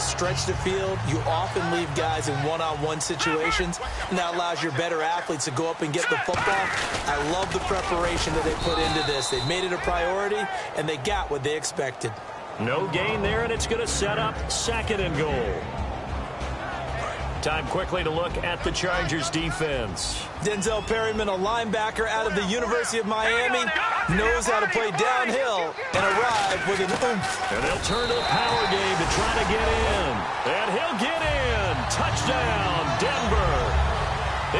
you stretch the field, you often leave guys in one-on-one situations, and that allows your better athletes to go up and get the football. I love the preparation that they put into this. They made it a priority, and they got what they expected. No gain there, and it's going to set up 2nd and goal. Time quickly to look at the Chargers defense. Denzel Perryman, a linebacker out of the University of Miami, knows how to play downhill and arrive with an oomph. And they'll turn to the power game to try to get in. And he'll get in. Touchdown, Denver.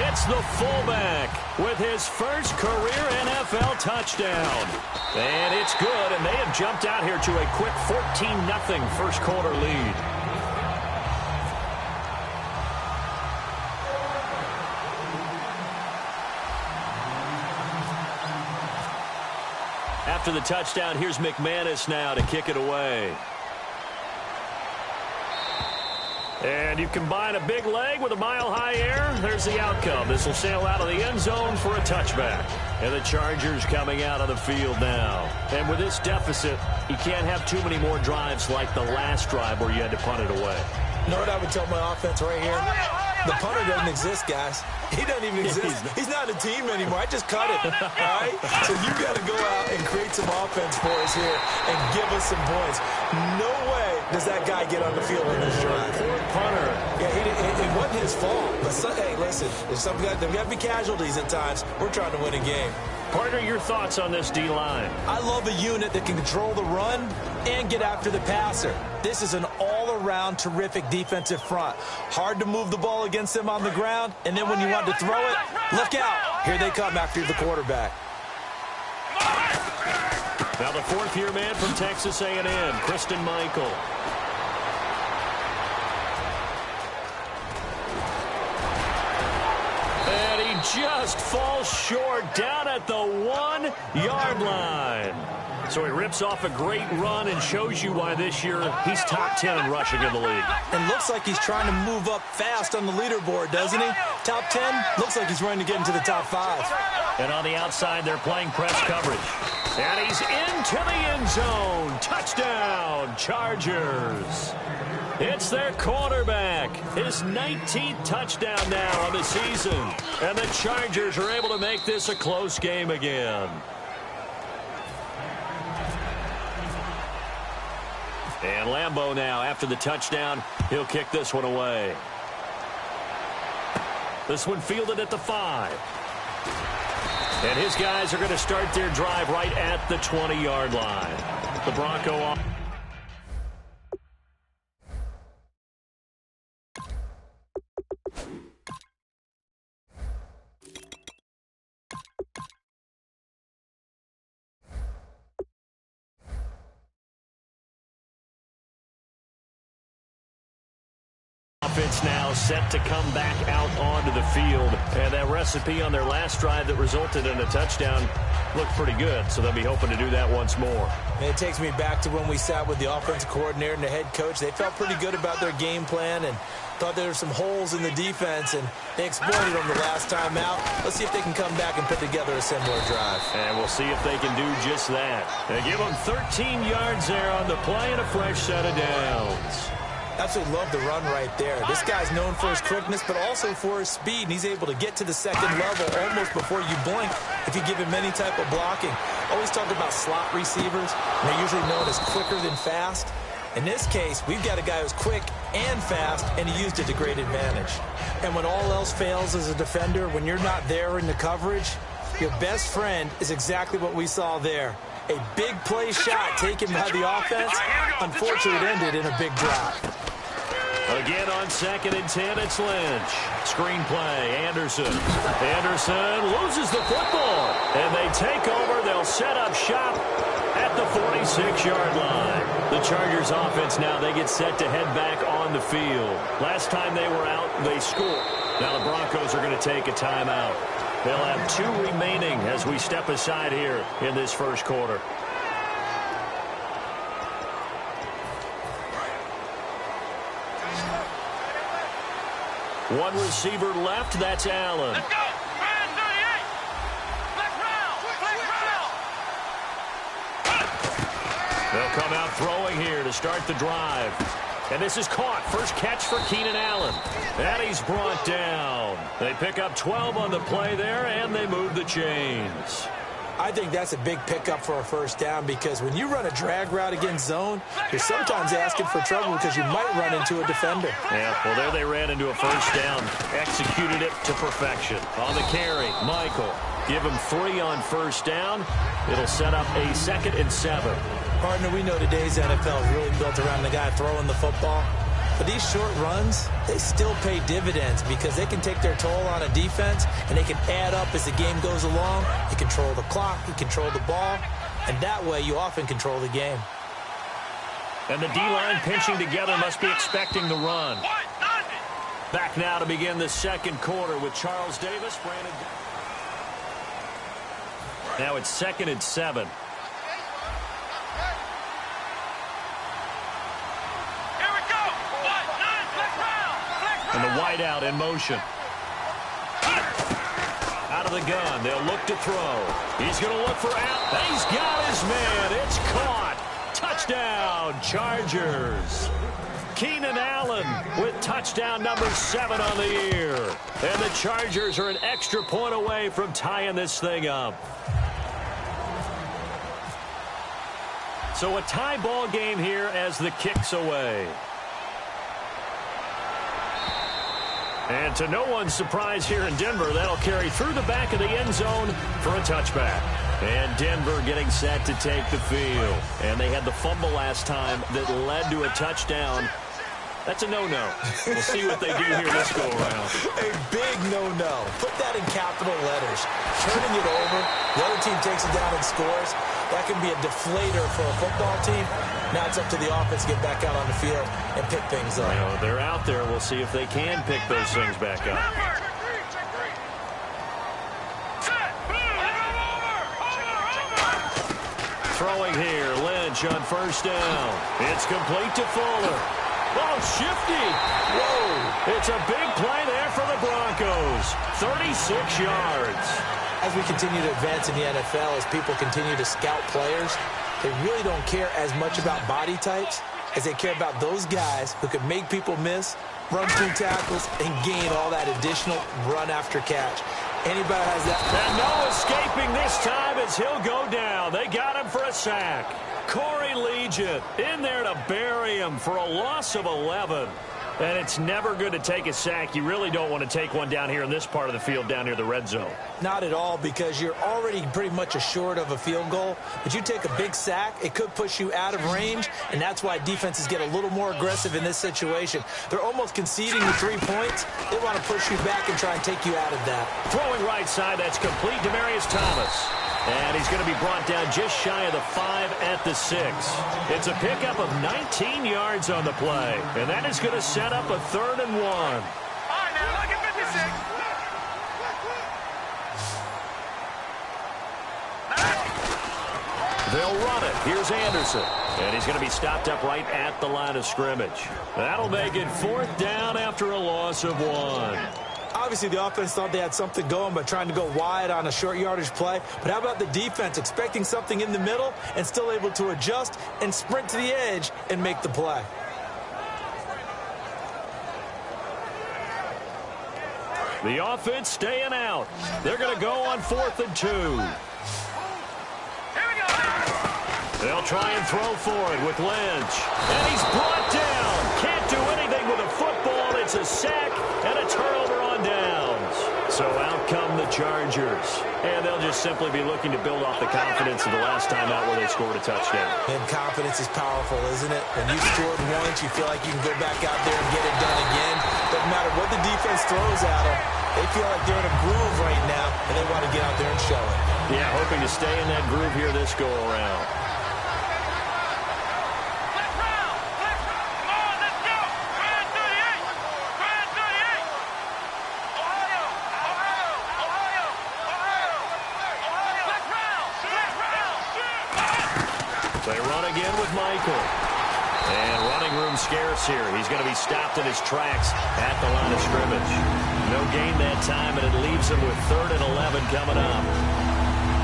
It's the fullback with his first career NFL touchdown. And it's good, and they have jumped out here to a quick 14-0 first quarter lead. After the touchdown, here's McManus now to kick it away. And you combine a big leg with a mile-high air, there's the outcome. This will sail out of the end zone for a touchback. And the Chargers coming out on the field now. And with this deficit, you can't have too many more drives like the last drive where you had to punt it away. You know what I would tell my offense right here? The punter doesn't exist, guys. He doesn't even exist. He's not a team anymore. I just cut it, all right? So you got to go out and create some offense for us here and give us some points. No way does that guy get on the field in this drive. Poor punter. Yeah, it wasn't his fault. But hey, listen, there's got to be casualties at times. We're trying to win a game. Partner, your thoughts on this D-line? I love a unit that can control the run and get after the passer. This is an all-around terrific defensive front. Hard to move the ball against them on the ground, and then when you want to throw it, look out. Here they come after the quarterback. Now the fourth-year man from Texas A&M, Christine Michael. Just falls short down at the 1-yard line. So he rips off a great run and shows you why this year he's top 10 in rushing in the league. And looks like he's trying to move up fast on the leaderboard, doesn't he? Top 10, looks like he's running to get into the top 5. And on the outside, they're playing press coverage. And he's into the end zone. Touchdown, Chargers. It's their quarterback, his 19th touchdown now on the season. And the Chargers are able to make this a close game again. And Lambeau now, after the touchdown, he'll kick this one away. This one fielded at the 5. And his guys are going to start their drive right at the 20-yard line. The Bronco offense now set to come back out onto the field. And that recipe on their last drive that resulted in a touchdown looked pretty good, so they'll be hoping to do that once more. And it takes me back to when we sat with the offensive coordinator and the head coach. They felt pretty good about their game plan and thought there were some holes in the defense, and they exploited them the last time out. Let's see if they can come back and put together a similar drive. And we'll see if they can do just that. They give them 13 yards there on the play and a fresh set of downs. Absolutely love the run right there. This guy's known for his quickness, but also for his speed, and he's able to get to the second level almost before you blink if you give him any type of blocking. Always talk about slot receivers. They're usually known as quicker than fast. In this case, we've got a guy who's quick and fast, and he used it to great advantage. And when all else fails as a defender, when you're not there in the coverage, your best friend is exactly what we saw there. A big play shot taken by the offense. Unfortunately, it ended in a big drop. Again on 2nd and 10, it's Lynch. Screen play, Anderson. Anderson loses the football. And they take over. They'll set up shop at the 46-yard line. The Chargers offense now, they get set to head back on the field. Last time they were out, they scored. Now the Broncos are going to take a timeout. They'll have 2 remaining as we step aside here in this first quarter. One receiver left, that's Allen. Let's go! Man 38! Black round! They'll come out throwing here to start the drive. And this is caught. First catch for Keenan Allen. And he's brought down. They pick up 12 on the play there, and they move the chains. I think that's a big pickup for a first down because when you run a drag route against zone, you're sometimes asking for trouble because you might run into a defender. Yeah, well, there they ran into a first down. Executed it to perfection. On the carry, Michael. Give him 3 on first down. It'll set up a 2nd and 7. Partner, we know today's NFL is really built around the guy throwing the football. But these short runs, they still pay dividends because they can take their toll on a defense and they can add up as the game goes along. You control the clock, you control the ball, and that way you often control the game. And the D-line pinching together must be expecting the run. Back now to begin the second quarter with Charles Davis. Brandon. Now it's 2nd and 7. And the wideout in motion. Out of the gun. They'll look to throw. He's going to look for out. And he's got his man. It's caught. Touchdown, Chargers. Keenan Allen with touchdown number 7 on the year. And the Chargers are an extra point away from tying this thing up. So a tie ball game here as the kick's away. And to no one's surprise here in Denver, that'll carry through the back of the end zone for a touchback. And Denver getting set to take the field. And they had the fumble last time that led to a touchdown. That's a no-no. We'll see what they do here this go-around. A big no-no. Put that in capital letters. Turning it over, the other team takes it down and scores. That can be a deflator for a football team. Now it's up to the offense to get back out on the field and pick things up. You know, they're out there. We'll see if they can pick those things back up. Throwing here, Lynch on first down. It's complete to Fuller. Oh, shifty. Whoa. It's a big play there for the Broncos. 36 yards. As we continue to advance in the NFL, as people continue to scout players, they really don't care as much about body types as they care about those guys who can make people miss, run through tackles, and gain all that additional run after catch. Anybody has that. And no escaping this time as he'll go down. They got him for a sack. Corey Legion in there to bury him for a loss of 11. And it's never good to take a sack. You really don't want to take one down here in this part of the field down near the red zone. Not at all, because you're already pretty much assured of a field goal. But you take a big sack, it could push you out of range, and that's why defenses get a little more aggressive in this situation. They're almost conceding the 3 points. They want to push you back and try and take you out of that. Throwing right side, that's complete. Demaryius Thomas. And he's going to be brought down just shy of the 5 at the 6. It's a pickup of 19 yards on the play. And that is going to set up a 3rd and 1. All right, now, look at 56. They'll run it. Here's Anderson. And he's going to be stopped up right at the line of scrimmage. That'll make it 4th down after a loss of 1. Obviously, the offense thought they had something going by trying to go wide on a short yardage play. But how about the defense expecting something in the middle and still able to adjust and sprint to the edge and make the play? The offense staying out. They're going to go on 4th and 2. They'll try and throw for it with Lynch. And he's brought down. Can't do anything with a football. It's a sack and a turnover on downs. So out come the Chargers. And they'll just simply be looking to build off the confidence of the last time out where they scored a touchdown. And confidence is powerful, isn't it? When you've scored once, you feel like you can go back out there and get it done again. Doesn't matter what the defense throws at them. They feel like they're in a groove right now, and they want to get out there and show it. Yeah, hoping to stay in that groove here this go-around. They run again with Michael. And running room scarce here. He's going to be stopped in his tracks at the line of scrimmage. No gain that time, and it leaves him with 3rd and 11 coming up.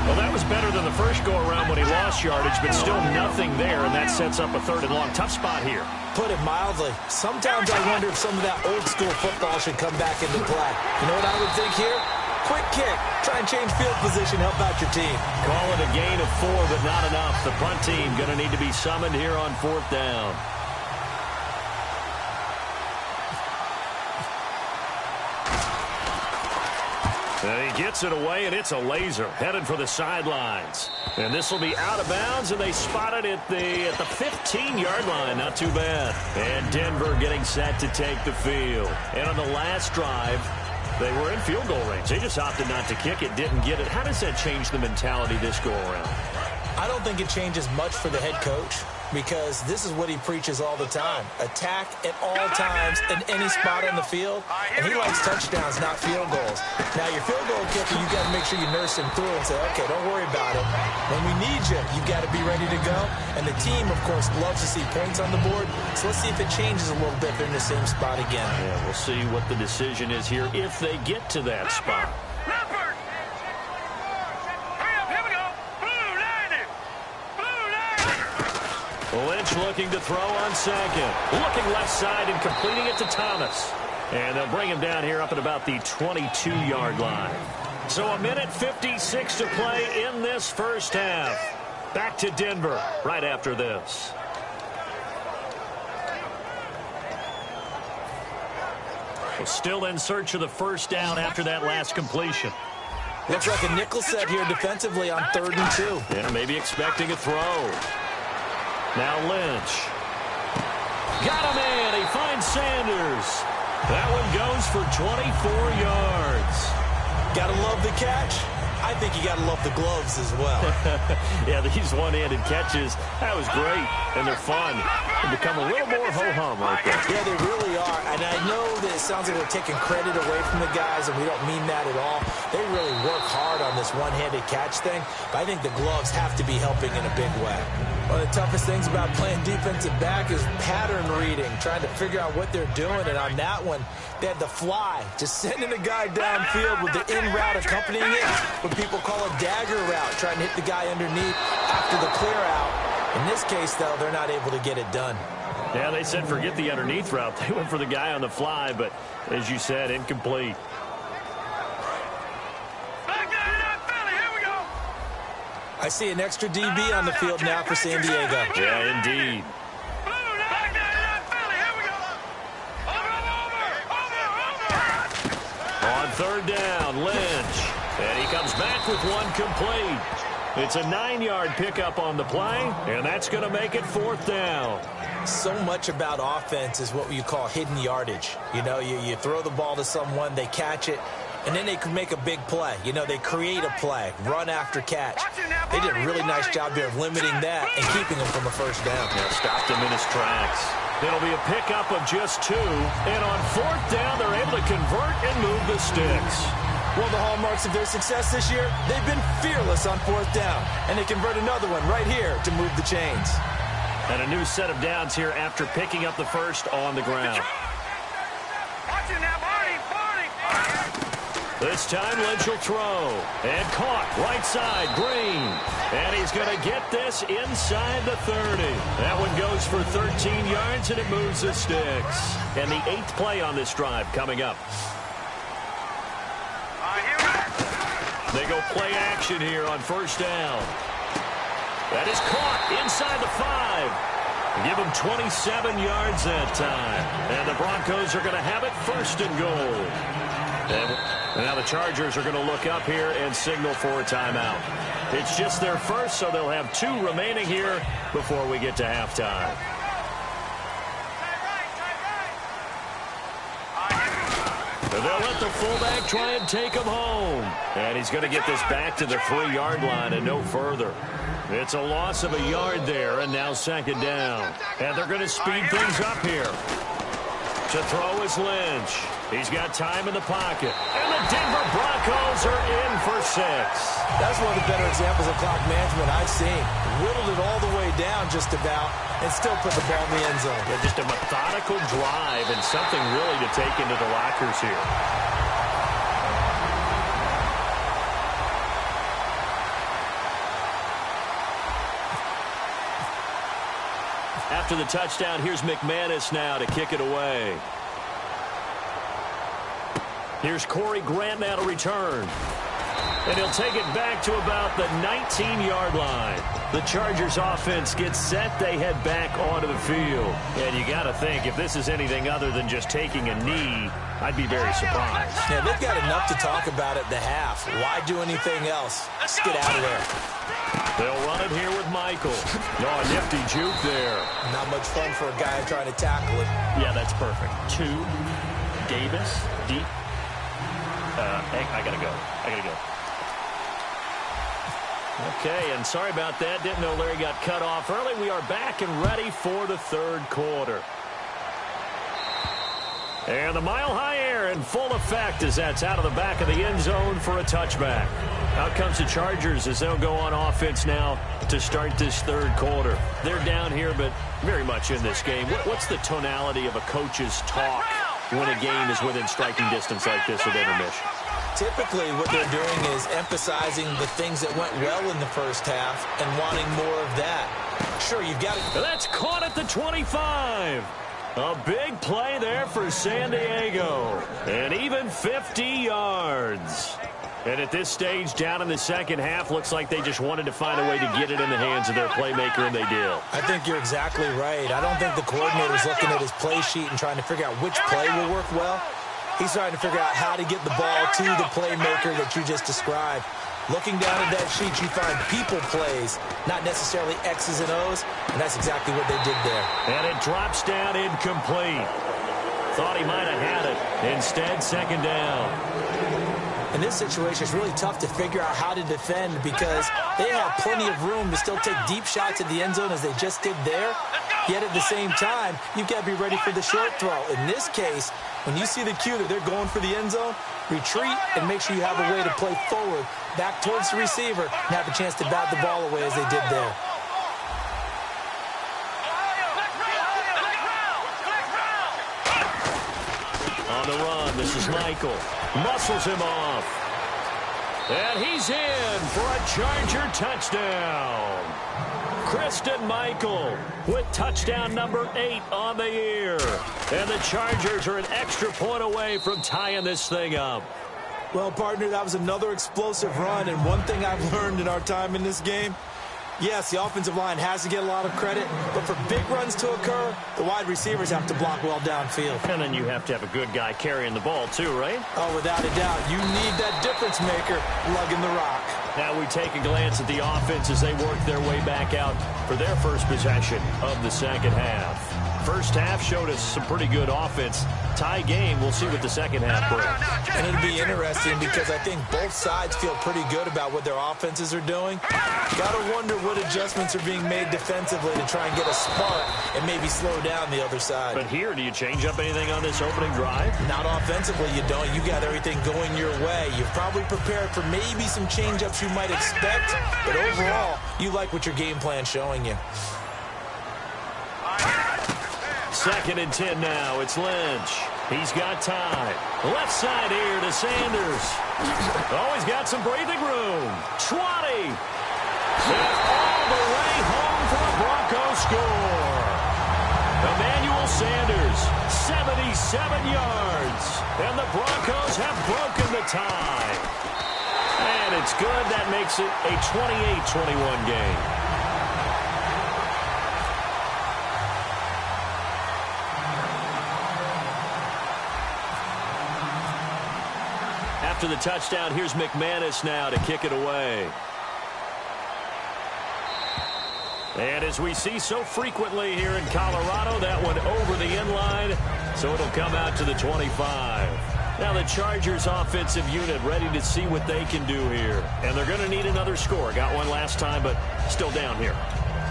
Well, that was better than the first go-around when he lost yardage, but still nothing there, and that sets up a 3rd and long. Tough spot here. Put it mildly. Sometimes I wonder if some of that old-school football should come back into play. You know what I would think here? Quick kick. Try and change field position. Help out your team. Call it a gain of 4, but not enough. The punt team going to need to be summoned here on 4th down. And he gets it away, and it's a laser headed for the sidelines. And this will be out of bounds, and they spot it at the 15-yard line. Not too bad. And Denver getting set to take the field. And on the last drive, they were in field goal range. They just opted not to kick it, didn't get it. How does that change the mentality this go-around? I don't think it changes much for the head coach, because this is what he preaches all the time. Attack at all times in any spot on the field, and he likes touchdowns, not field goals. Now, your field goal kicker, you got to make sure you nurse him through and say, okay, don't worry about it. When we need you, you've got to be ready to go. And the team, of course, loves to see points on the board, so let's see if it changes a little bit if they're in the same spot again. Yeah, we'll see what the decision is here if they get to that spot. Lynch looking to throw on 2nd. Looking left side and completing it to Thomas. And they'll bring him down here up at about the 22-yard line. So 1:56 to play in this first half. Back to Denver right after this. Well, still in search of the first down after that last completion. Looks like a nickel set here defensively on 3rd and 2. Yeah, maybe expecting a throw. Now Lynch. Got him in. He finds Sanders. That one goes for 24 yards. Gotta love the catch. I think you gotta love the gloves as well. Yeah, these one-handed catches, that was great, and they're fun. They become a little more ho-hum right there. Yeah, they really are, and I know that it sounds like we're taking credit away from the guys, and we don't mean that at all. They really work hard on this one-handed catch thing, but I think the gloves have to be helping in a big way. One of the toughest things about playing defensive back is pattern reading, trying to figure out what they're doing, and on that one, they had the fly, just sending a guy downfield with the in route accompanying it, what people call a dagger route, trying to hit the guy underneath after the clear out. In this case, though, they're not able to get it done. Yeah, they said forget the underneath route. They went for the guy on the fly, but as you said, incomplete. I see an extra DB on the field now for San Diego. Yeah, indeed. On 3rd down, Lynch. And he comes back with one complete. It's a 9-yard pickup on the play, and that's going to make it 4th down. So much about offense is what you call hidden yardage. You know, you throw the ball to someone, they catch it, and then they can make a big play. You know, they create a play, run after catch. They did a really nice job here of limiting that and keeping him from a first down. Yeah, stopped him in his tracks. It'll be a pickup of just 2, and on 4th down, they're able to convert and move the sticks. One of the hallmarks of their success this year, they've been fearless on 4th down, and they convert another one right here to move the chains. And a new set of downs here after picking up the first on the ground. This time, Lynch will throw. And caught right side, Green. And he's going to get this inside the 30. That one goes for 13 yards, and it moves the sticks. And the 8th play on this drive coming up. They go play action here on 1st down. That is caught inside the 5. Give them 27 yards that time. And the Broncos are going to have it 1st and goal. And now the Chargers are going to look up here and signal for a timeout. It's just their first, so they'll have 2 remaining here before we get to halftime. And they'll let the fullback try and take him home. And he's going to get this back to the 3-yard line and no further. It's a loss of a yard there, and now 2nd down. And they're going to speed things up here. To throw is Lynch. He's got time in the pocket. And the Denver Broncos are in for 6. That's one of the better examples of clock management I've seen. Whittled it all the way down just about and still put the ball in the end zone. Yeah, just a methodical drive and something really to take into the lockers here. After the touchdown, here's McManus now to kick it away. Here's Corey Grant now to return. And he'll take it back to about the 19-yard line. The Chargers offense gets set. They head back onto the field. And you got to think, if this is anything other than just taking a knee, I'd be very surprised. Yeah, they've got enough to talk about at the half. Why do anything else? Just get out of there. They'll run it here with Michael. No, a nifty juke there. Not much fun for a guy trying to tackle it. Yeah, that's perfect. 2, Davis, deep. I got to go. Okay, and sorry about that. Didn't know Larry got cut off early. We are back and ready for the third quarter. And the mile-high air in full effect as that's out of the back of the end zone for a touchback. Out comes the Chargers as they'll go on offense now to start this third quarter. They're down here, but very much in this game. What's the tonality of a coach's talk when a game is within striking distance like this at intermission? Typically, what they're doing is emphasizing the things that went well in the first half and wanting more of that. Sure, you've got to... That's caught at the 25. A big play there for San Diego. And even 50 yards. And at this stage, down in the second half, looks like they just wanted to find a way to get it in the hands of their playmaker, and they did. I think you're exactly right. I don't think the coordinator's looking at his play sheet and trying to figure out which play will work well. He's trying to figure out how to get the ball to the playmaker that you just described. Looking down at that sheet, you find people plays, not necessarily X's and O's, and that's exactly what they did there. And it drops down incomplete. Thought he might have had it. Instead, second down. In this situation, it's really tough to figure out how to defend because they have plenty of room to still take deep shots at the end zone as they just did there. Yet at the same time, you've got to be ready for the short throw. In this case, when you see the cue that they're going for the end zone, retreat and make sure you have a way to play forward, back towards the receiver, and have a chance to bat the ball away as they did there. On the run, this is Michael. Muscles him off. And he's in for a Charger touchdown. Christian Michael with touchdown number 8 on the year. And the Chargers are an extra point away from tying this thing up. Well, partner, that was another explosive run. And one thing I've learned in our time in this game, yes, the offensive line has to get a lot of credit, but for big runs to occur, the wide receivers have to block well downfield. And then you have to have a good guy carrying the ball too, right? Oh, without a doubt. You need that difference maker lugging the rock. Now we take a glance at the offense as they work their way back out for their first possession of the second half. First half showed us some pretty good offense. Tie game, we'll see what the second half brings. And it'll be interesting because I think both sides feel pretty good about what their offenses are doing. Got to wonder what adjustments are being made defensively to try and get a spark and maybe slow down the other side. But here, do you change up anything on this opening drive? Not offensively, you don't. You got everything going your way. You've probably prepared for maybe some change-ups you might expect, but overall, you like what your game plan's showing you. Second and 10 now. It's Lynch. He's got time. Left side here to Sanders. Oh, he's got some breathing room. 20. And all the way home for a Broncos score. Emmanuel Sanders, 77 yards. And the Broncos have broken the tie. And it's good. That makes it a 28-21 game. After the touchdown, here's McManus now to kick it away. And as we see so frequently here in Colorado, that one over the end line, so it'll come out to the 25. Now the Chargers offensive unit ready to see what they can do here. And they're going to need another score. Got one last time, but still down here.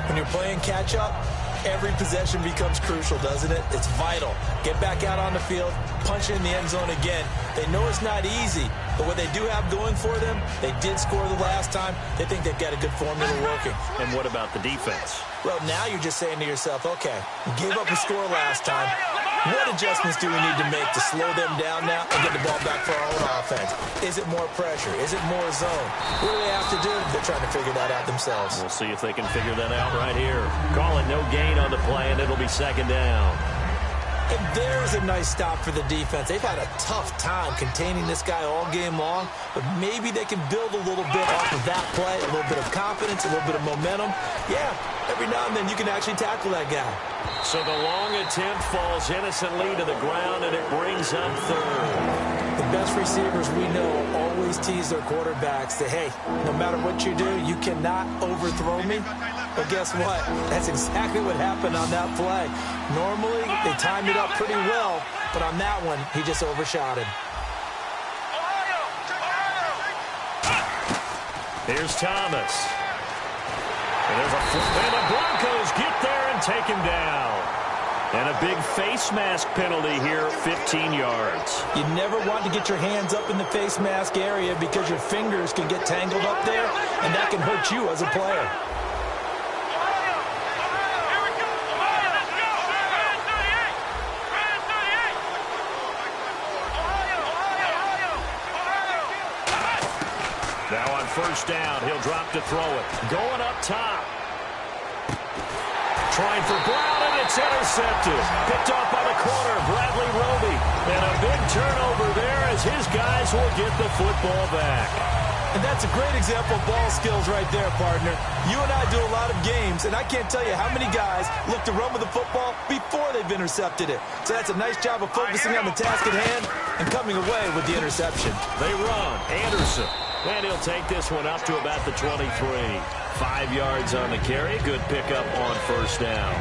When you're playing catch-up, every possession becomes crucial, doesn't it? It's vital. Get back out on the field, punch in the end zone again. They know it's not easy, but what they do have going for them, they did score the last time. They think they've got a good formula working. And what about the defense? Well, now you're just saying to yourself, okay, you gave up a score last time. What adjustments do we need to make to slow them down now and get the ball back for our own offense? Is it more pressure? Is it more zone? What do they have to do? They're trying to figure that out themselves. We'll see if they can figure that out right here. Call it no gain on the play, and it'll be second down. And there's a nice stop for the defense. They've had a tough time containing this guy all game long, but maybe they can build a little bit off of that play, a little bit of confidence, a little bit of momentum. Yeah, every now and then you can actually tackle that guy. So the long attempt falls innocently to the ground, and it brings up third. The best receivers we know always tease their quarterbacks that, hey, no matter what you do, you cannot overthrow me. But guess what? That's exactly what happened on that play. Normally, they timed it up pretty well, but on that one, he just overshot him. Here's Thomas. And there's a flip, and the Broncos get there and take him down. And a big face mask penalty here, 15 yards. You never want to get your hands up in the face mask area because your fingers can get tangled up there, and that can hurt you as a player. Now on first down, he'll drop to throw it. Going up top. Trying for Brown, and it's intercepted. Picked off by the corner, Bradley Roby. And a big turnover there as his guys will get the football back. And that's a great example of ball skills right there, partner. You and I do a lot of games, and I can't tell you how many guys look to run with the football before they've intercepted it. So that's a nice job of focusing on the task at hand and coming away with the interception. They run. Anderson. And he'll take this one up to about the 23. 5 yards on the carry. Good pickup on first down.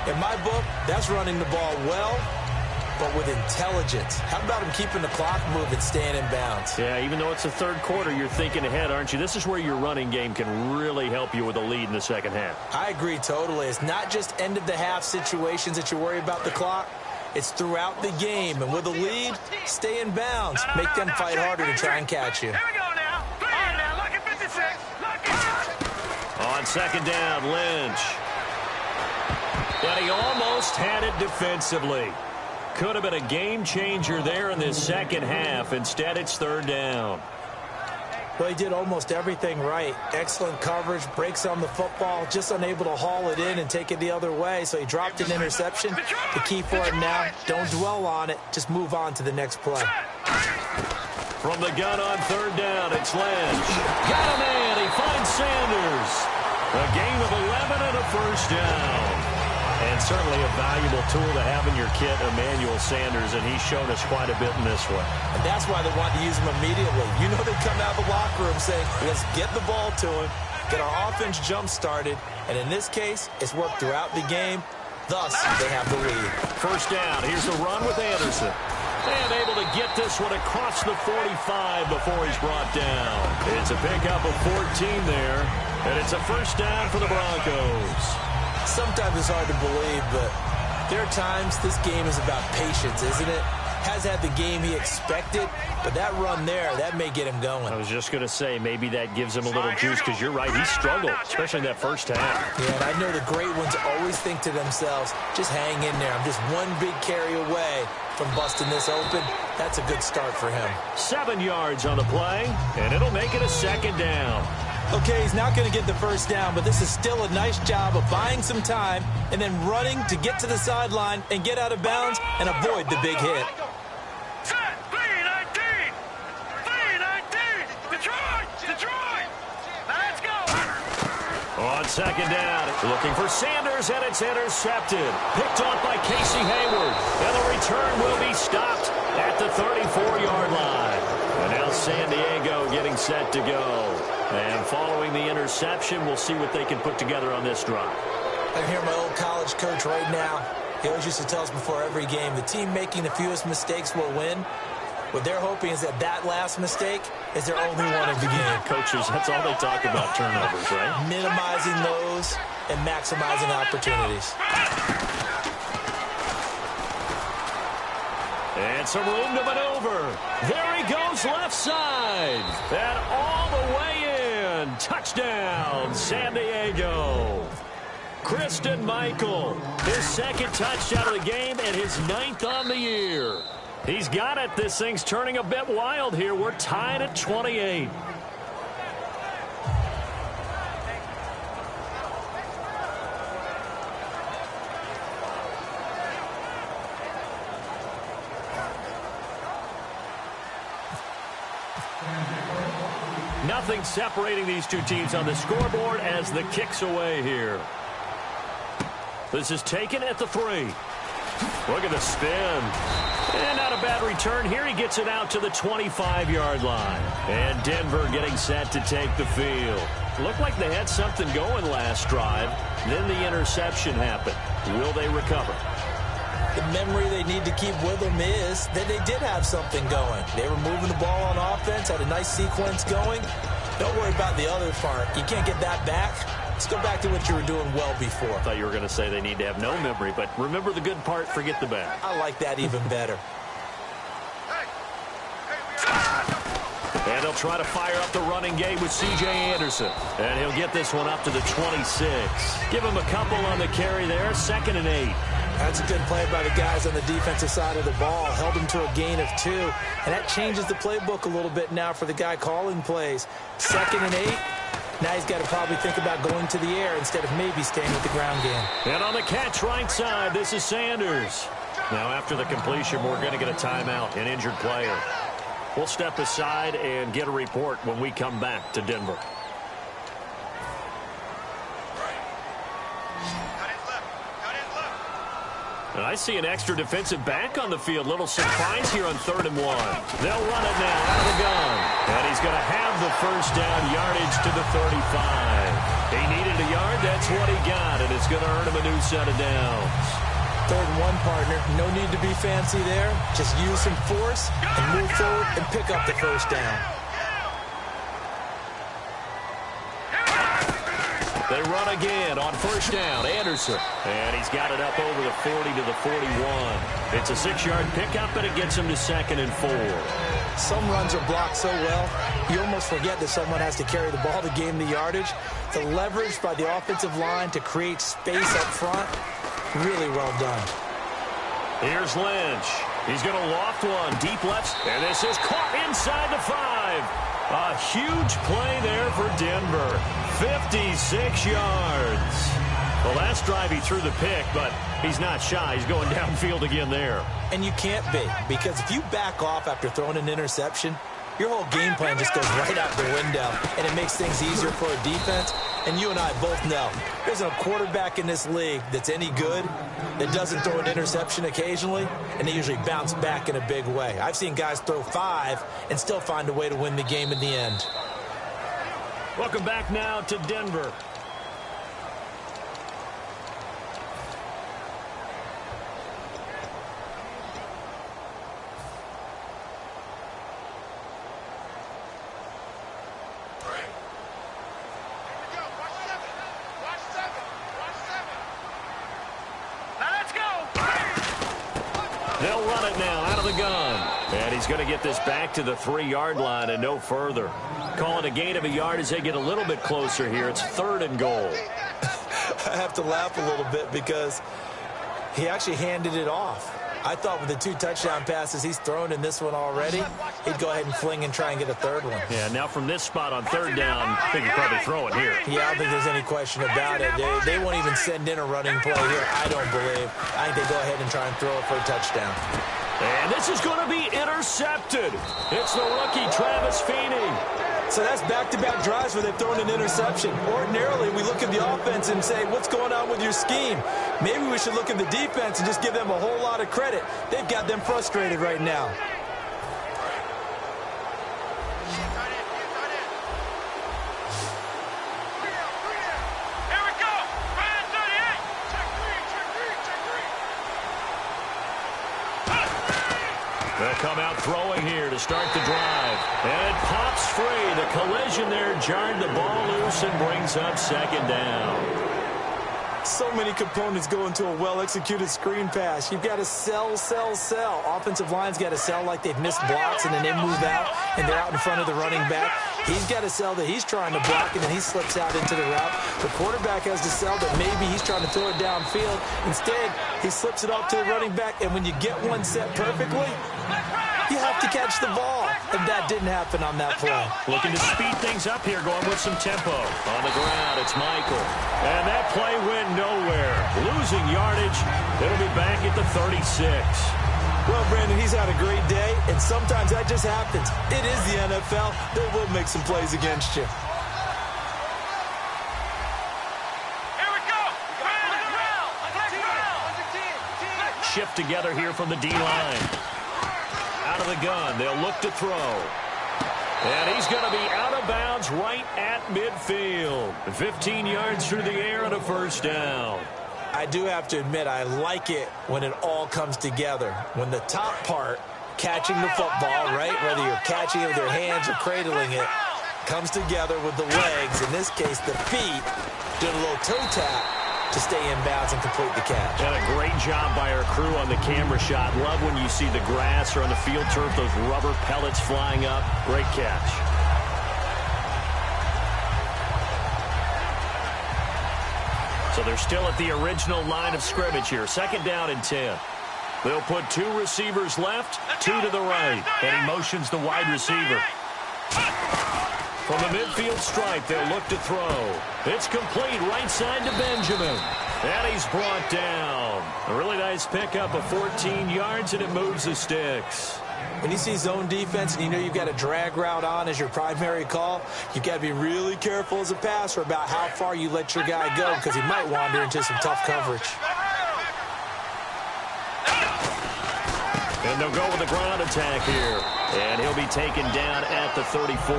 In my book, that's running the ball well, but with intelligence. How about him keeping the clock moving, staying in bounds? Yeah, even though it's the third quarter, you're thinking ahead, aren't you? This is where your running game can really help you with a lead in the second half. I agree totally. It's not just end-of-the-half situations that you worry about the clock. It's throughout the game. And with a lead, stay in bounds. Make them fight harder to try and catch you. Here we go now. All right, now, look at 56. Look at On second down, Lynch. And he almost had it defensively. Could have been a game changer there in this second half. Instead, it's third down. Well, he did almost everything right. Excellent coverage, breaks on the football, just unable to haul it in and take it the other way. So he dropped an interception. The key for him now, don't dwell on it. Just move on to the next play. From the gun on third down, it's Lynch. Got a man. He finds Sanders. A gain of 11 and a first down. And certainly a valuable tool to have in your kit, Emmanuel Sanders, and he's shown us quite a bit in this one. And that's why they want to use him immediately. You know they come out of the locker room saying, let's get the ball to him, get our offense jump-started, and in this case, it's worked throughout the game. Thus, they have the lead. First down. Here's the run with Anderson. And able to get this one across the 45 before he's brought down. It's a pickup of 14 there, and it's a first down for the Broncos. Sometimes it's hard to believe, but there are times this game is about patience, isn't it? Has had the game he expected, but that run there, that may get him going. I was just going to say, maybe that gives him a little juice, because you're right, he struggled, especially in that first half. Yeah, and I know the great ones always think to themselves, just hang in there. I'm just one big carry away from busting this open. That's a good start for him. 7 yards on the play, and it'll make it a second down. Okay, he's not going to get the first down, but this is still a nice job of buying some time and then running to get to the sideline and get out of bounds and avoid the big hit. Set. 3-19. 3-19. Detroit. Let's go. On second down, looking for Sanders, and it's intercepted. Picked off by Casey Hayward. And the return will be stopped at the 34-yard line. And now San Diego getting set to go. And following the interception, we'll see what they can put together on this drive. I hear my old college coach right now. He always used to tell us before every game, the team making the fewest mistakes will win. What they're hoping is that that last mistake is their only one of the game. Coaches, that's all they talk about, turnovers, right? Minimizing those and maximizing opportunities. And some room to maneuver. There he goes left side. And all the way in. Touchdown, San Diego. Christian Michael, his second touchdown of the game and his 9th on the year. He's got it. This thing's turning a bit wild here. We're tied at 28. Nothing separating these two teams on the scoreboard as the kick's away here. This is taken at the 3. Look at the spin. And not a bad return here. He gets it out to the 25-yard line. And Denver getting set to take the field. Looked like they had something going last drive. Then the interception happened. Will they recover? The memory they need to keep with them is that they did have something going. They were moving the ball on offense, had a nice sequence going. Don't worry about the other part. You can't get that back. Let's go back to what you were doing well before. I thought you were going to say they need to have no memory, but remember the good part, forget the bad. I like that even better. And they'll try to fire up the running game with C.J. Anderson. And he'll get this one up to the 26. Give him a couple on the carry there, 2nd and 8. That's a good play by the guys on the defensive side of the ball. Held him to a gain of 2. And that changes the playbook a little bit now for the guy calling plays. 2nd and 8. Now he's got to probably think about going to the air instead of maybe staying with the ground game. And on the catch right side, this is Sanders. Now after the completion, we're going to get a timeout, an injured player. We'll step aside and get a report when we come back to Denver. And I see an extra defensive back on the field. Little surprise here on 3rd and 1. They'll run it now out of the gun. And he's going to have the first down, yardage to the 35. He needed a yard. That's what he got. And it's going to earn him a new set of downs. 3rd and 1, partner. No need to be fancy there. Just use some force and move forward and pick up the first down. They run again on 1st down. Anderson. And he's got it up over the 40 to the 41. It's a 6-yard pickup, and it gets him to 2nd and 4. Some runs are blocked so well, you almost forget that someone has to carry the ball to gain the yardage. The leverage by the offensive line to create space up front, really well done. Here's Lynch. He's going to loft one deep left, and this is caught inside the 5. A huge play there for Denver. 56 yards. Well, last drive he threw the pick, but he's not shy. He's going downfield again there. And you can't be, because if you back off after throwing an interception, your whole game plan just goes right out the window, and it makes things easier for a defense. And you and I both know there's a quarterback in this league that's any good that doesn't throw an interception occasionally, and they usually bounce back in a big way. I've seen guys throw 5 and still find a way to win the game in the end. Welcome back now to Denver. They'll run it now out of the gun. And he's going to get this back to the 3-yard line and no further. Call it a gain of a yard as they get a little bit closer here. It's 3rd and goal. I have to laugh a little bit because he actually handed it off. I thought with the 2 touchdown passes he's thrown in this one already, he'd go ahead and fling and try and get a 3rd one. Yeah, now from this spot on 3rd down, I think he'd probably throw it here. Yeah, I don't think there's any question about it. They won't even send in a running play here, I don't believe. I think they go ahead and try and throw it for a touchdown. And this is going to be intercepted. It's the rookie Travis Feeney. So that's back-to-back drives where they've thrown an interception. Ordinarily, we look at the offense and say, what's going on with your scheme? Maybe we should look at the defense and just give them a whole lot of credit. They've got them frustrated right now. They'll come out throwing here to start the drive. And it pops free. The collision there jarred the ball loose and brings up 2nd down. So many components go into a well-executed screen pass. You've got to sell. Offensive line's got to sell like they've missed blocks, and then they move out, and they're out in front of the running back. He's got to sell that he's trying to block, and then he slips out into the route. The quarterback has to sell that maybe he's trying to throw it downfield. Instead, he slips it off to the running back, and when you get one set perfectly, you have to catch the ball. And that didn't happen on that play. Looking to speed things up here, going with some tempo. On the ground, it's Michael. And that play went nowhere. Losing yardage. It'll be back at the 36. Well, Brandon, he's had a great day, and sometimes that just happens. It is the NFL. They will make some plays against you. Shift together here from the D-line. Out of the gun, they'll look to throw. And he's going to be out of bounds right at midfield. 15 yards through the air and a first down. I do have to admit, I like it when it all comes together. When the top part, catching the football, right, whether you're catching it with your hands or cradling it, comes together with the legs, in this case the feet, doing a little toe tap to stay in bounds and complete the catch. And a great job by our crew on the camera shot. Love when you see the grass or on the field turf, those rubber pellets flying up. Great catch. So they're still at the original line of scrimmage here. Second down and 10. They'll put two receivers left, two to the right. And he motions the wide receiver. From the midfield stripe, they'll look to throw. It's complete right side to Benjamin. And he's brought down. A really nice pickup of 14 yards, and it moves the sticks. When you see zone defense and you know you've got a drag route on as your primary call, you've got to be really careful as a passer about how far you let your guy go because he might wander into some tough coverage. And they'll go with the ground attack here. And he'll be taken down at the 34.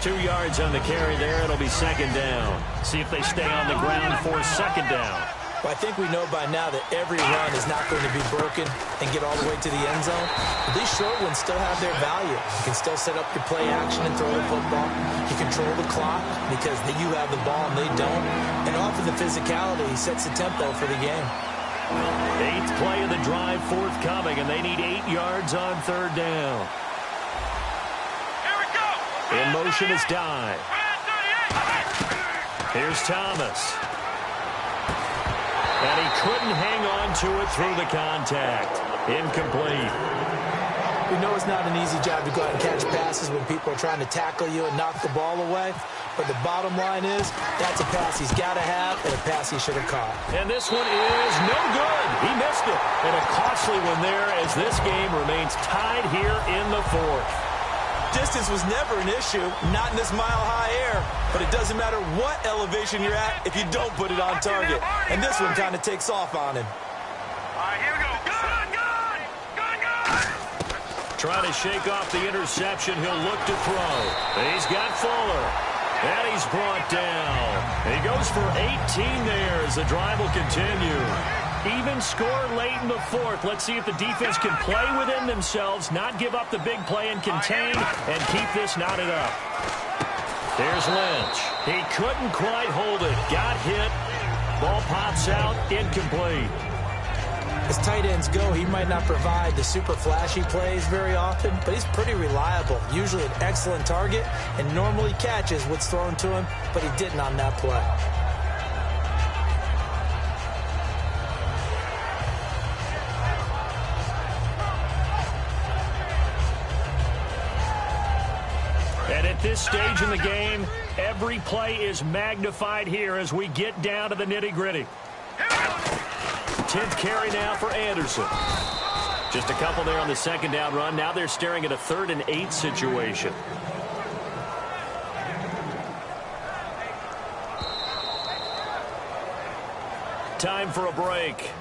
2 yards on the carry there. It'll be second down. See if they stay on the ground for second down. Well, I think we know by now that every run is not going to be broken and get all the way to the end zone. But these short ones still have their value. You can still set up your play action and throw the football. You control the clock because you have the ball and they don't. And often the physicality sets the tempo for the game. 8th play of the drive forthcoming, and they need 8 yards on third down. Here we go. In motion is Dye. Here's Thomas. And he couldn't hang on to it through the contact. Incomplete. We know it's not an easy job to go out and catch passes when people are trying to tackle you and knock the ball away. But the bottom line is, that's a pass he's got to have and a pass he should have caught. And this one is no good. He missed it. And a costly one there as this game remains tied here in the fourth. Distance was never an issue, not in this mile-high air. But it doesn't matter what elevation you're at if you don't put it on target. And this one kind of takes off on him. All right, here we go. Good. Trying to shake off the interception. He'll look to throw. He's got Fuller. And he's brought down. He goes for 18 there as the drive will continue. Even score late in the fourth. Let's see if the defense can play within themselves, not give up the big play and contain, and keep this knotted up. There's Lynch. He couldn't quite hold it. Got hit. Ball pops out. Incomplete. As tight ends go, he might not provide the super flashy plays very often, but he's pretty reliable. Usually an excellent target and normally catches what's thrown to him, but he didn't on that play. And at this stage in the game, every play is magnified here as we get down to the nitty-gritty. 10th carry now for Anderson. Just a couple there on the second down run. Now they're staring at a 3rd and 8 situation. Time for a break.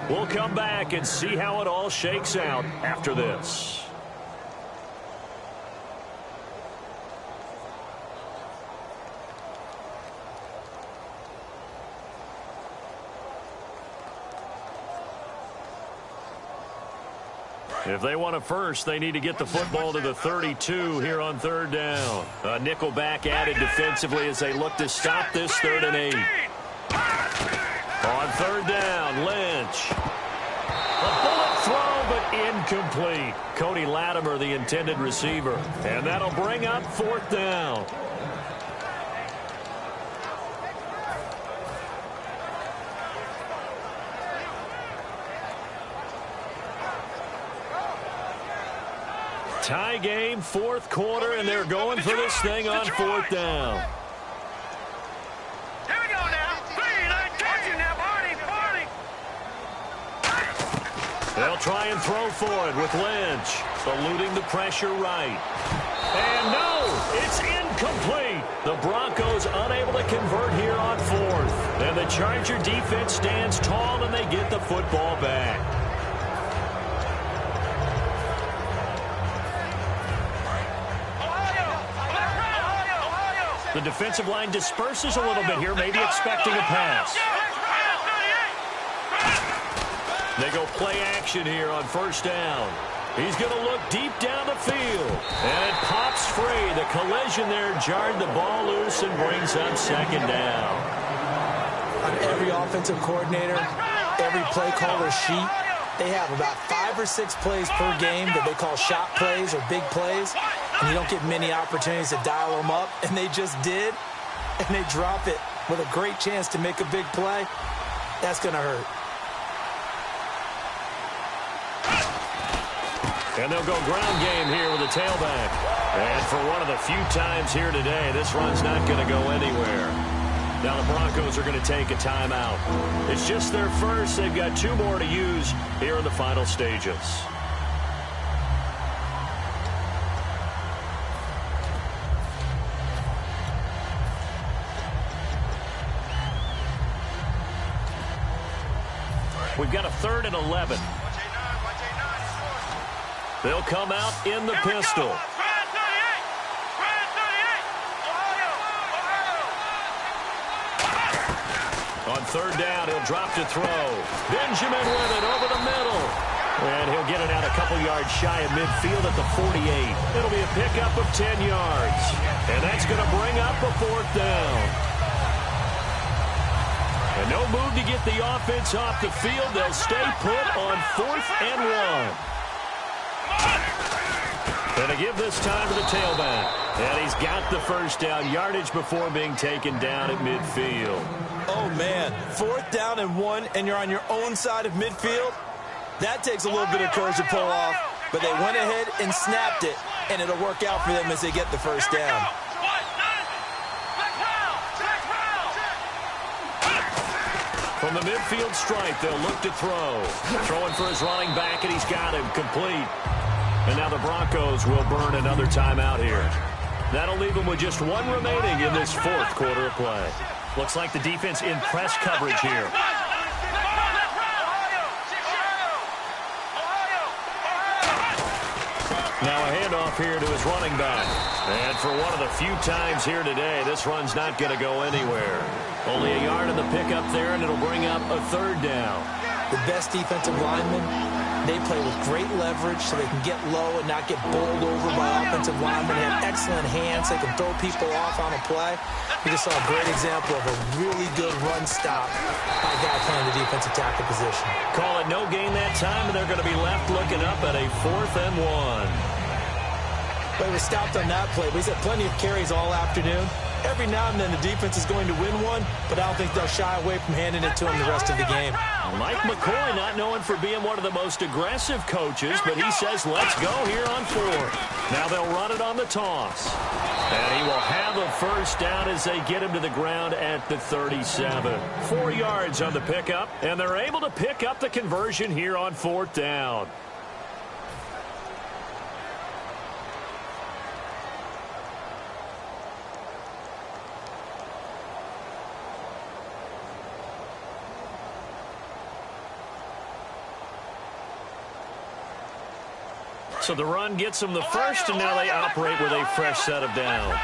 We'll come back and see how it all shakes out after this. If they want a first, they need to get the football to the 32 here on third down. A nickel back added defensively as they look to stop this 3rd and 8. On On third down, Lynch. A bullet throw, but incomplete. Cody Latimer, the intended receiver. And that'll bring up fourth down. Tie game, fourth quarter, and they're going for this thing on fourth down. Here we go now. I told you now, Barney. They'll try and throw for it with Lynch, eluding the pressure right. And no, it's incomplete. The Broncos unable to convert here on fourth. And the Charger defense stands tall, and they get the football back. The defensive line disperses a little bit here, maybe expecting a pass. They go play action here on first down. He's going to look deep down the field. And it pops free. The collision there jarred the ball loose and brings up second down. On every offensive coordinator, every play caller sheet, they have about 5 or 6 plays per game that they call shot plays or big plays. And you don't get many opportunities to dial them up. And they just did. And they drop it with a great chance to make a big play. That's going to hurt. And they'll go ground game here with a tailback. And for one of the few times here today, this run's not going to go anywhere. Now the Broncos are going to take a timeout. It's just their first. They've got 2 more to use here in the final stages. We've got a 3rd and 11. They'll come out in the pistol. On third down, he'll drop to throw. Benjamin with it over the middle. And he'll get it out a couple yards shy of midfield at the 48. It'll be a pickup of 10 yards. And that's going to bring up a 4th down. And no move to get the offense off the field. They'll stay put on 4th and 1. And to give this time to the tailback. And he's got the first down, yardage before being taken down at midfield. Oh, man. 4th down and 1, and you're on your own side of midfield? That takes a little bit of courage to pull off. But they went ahead and snapped it, and it'll work out for them as they get the first down. From the midfield stripe, they'll look to throw. Throwing for his running back, and he's got him complete. And now the Broncos will burn another timeout here. That'll leave them with just 1 remaining in this 4th quarter of play. Looks like the defense in press coverage here. Now a handoff here to his running back. And for one of the few times here today, this run's not going to go anywhere. Only a yard in the pickup there, and it'll bring up a 3rd down. The best defensive linemen, they play with great leverage so they can get low and not get bowled over by offensive linemen. They have excellent hands. They can throw people off on a play. We just saw a great example of a really good run stop by a guy playing the defensive tackle position. Call it no gain that time, and they're going to be left looking up at a 4th and 1. But he was stopped on that play. He's had plenty of carries all afternoon. Every now and then the defense is going to win one, but I don't think they'll shy away from handing it to him the rest of the game. Mike McCoy not known for being one of the most aggressive coaches, but he says let's go here on 4th. Now they'll run it on the toss. And he will have a first down as they get him to the ground at the 37. 4 yards on the pickup, and they're able to pick up the conversion here on 4th down. So the run gets them the first, and now they operate with a fresh set of downs.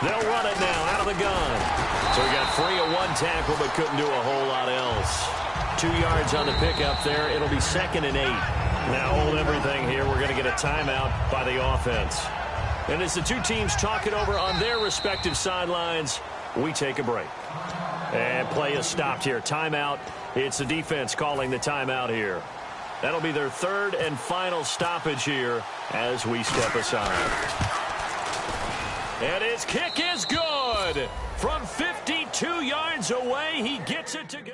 They'll run it now out of the gun. So he got free of 1 tackle, but couldn't do a whole lot else. 2 yards on the pickup there. It'll be 2nd and 8. Now hold everything here. We're going to get a timeout by the offense. And as the two teams talk it over on their respective sidelines, We take a break. And play is stopped here. Timeout. It's the defense calling the timeout here. That'll be their third and final stoppage here as we step aside. And his kick is good. From 52 yards away, he gets it to go.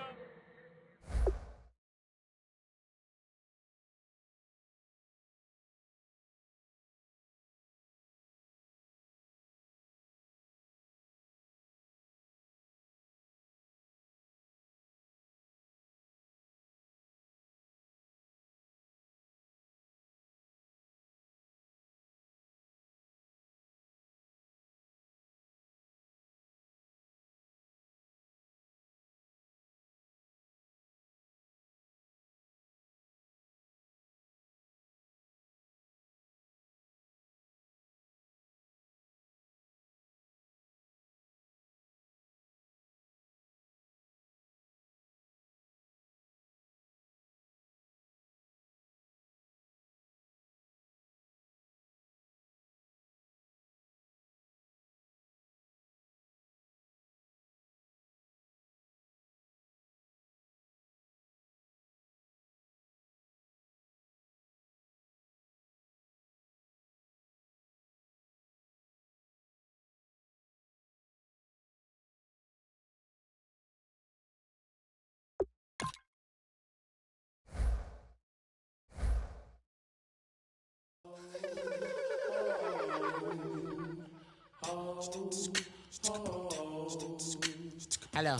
Hello,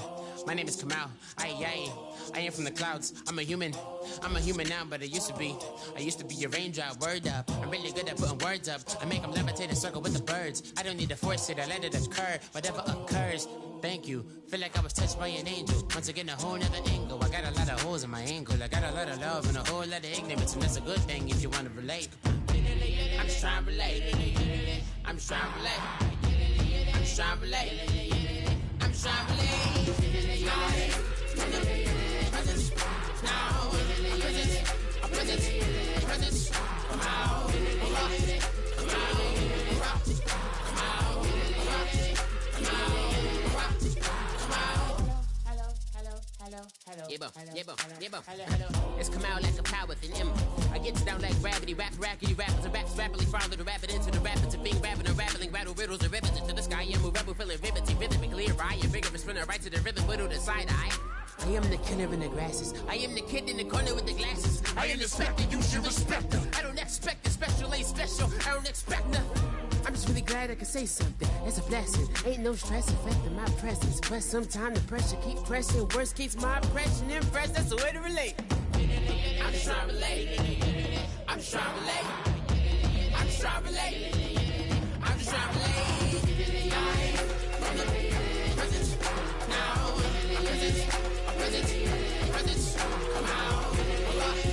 my name is Kamal. I am from the clouds. I'm a human now, but I used to be a raindrop. Word up, I'm really good at putting words up. I make them levitate and circle with the birds. I don't need to force it, I let it occur. Whatever occurs, thank you. Feel like I was touched by an angel. Once again, a whole nother angle. I got a lot of holes in my angle. I got a lot of love and a whole lot of ignorance, and that's a good thing if you want to relate. I'm just trying to relate. I'm just trying to relate. I'm just trying to relate. I'm just trying to relate. It's come out like a power with an M. I get down like gravity, rap rackety rappers and raps rapidly follow the rapid into the rapids of being rapping and rattling rattle riddles and rivets into the sky. I'm a rebel feeling riveting, rhythmically right, a vigorous spinner right to the rhythm, widow the side eye. I am the killer in the grasses. I am the kid in the corner with the glasses. I am the spectre, you should respect her. I don't expect the special, ain't special. I don't expect nothing. I'm just really glad I can say something. It's a blessing. Ain't no stress affecting my presence. But sometimes the pressure keep pressing. Worst keeps my impression impressed. That's the way to relate. I'm just trying to relate. I'm just trying to relate. I'm just trying to relate. I'm just trying to relate. From the present now. Present. Come out. Come out.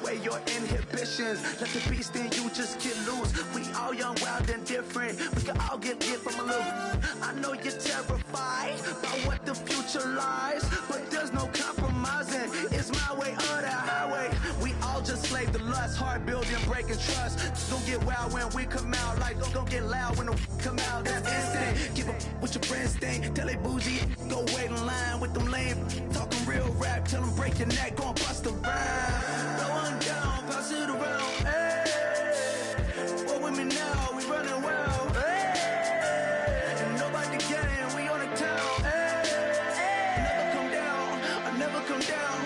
away your inhibitions. Let the beast in you just get loose. We all young, wild, and different. We can all get from a little. I know you're terrified by what the future lies, but there's no compromising. It's my way or the highway. We all just slave the lust, heart building, breaking trust. Don't get wild when we come out, like don't get loud when the come out. That's instant. Give up what your friends think. Tell they bougie, go wait in line with them lame. Talking real rap, tell them break your neck, go and bust a rhyme. Blow one down, pass it around. Hey, what with me now? We running well. Hey, and nobody game, we on the town. Hey, never come down, I never come down.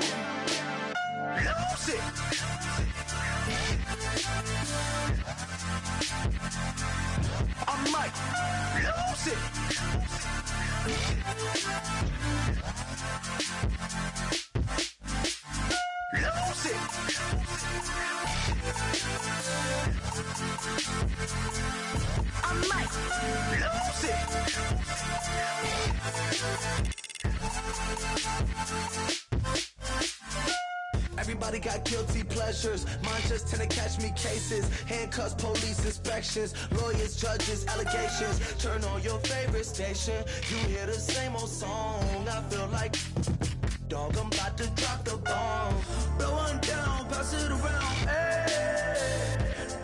Lose it. I might lose it. Lose it. I might lose it. Everybody got guilty pleasures. Mine just tend to catch me cases. Handcuffs, police inspections, lawyers, judges, allegations. Turn on your favorite station. You hear the same old song. I feel like, dog, I'm about to drop the bomb. Blow one down, pass it around. Hey,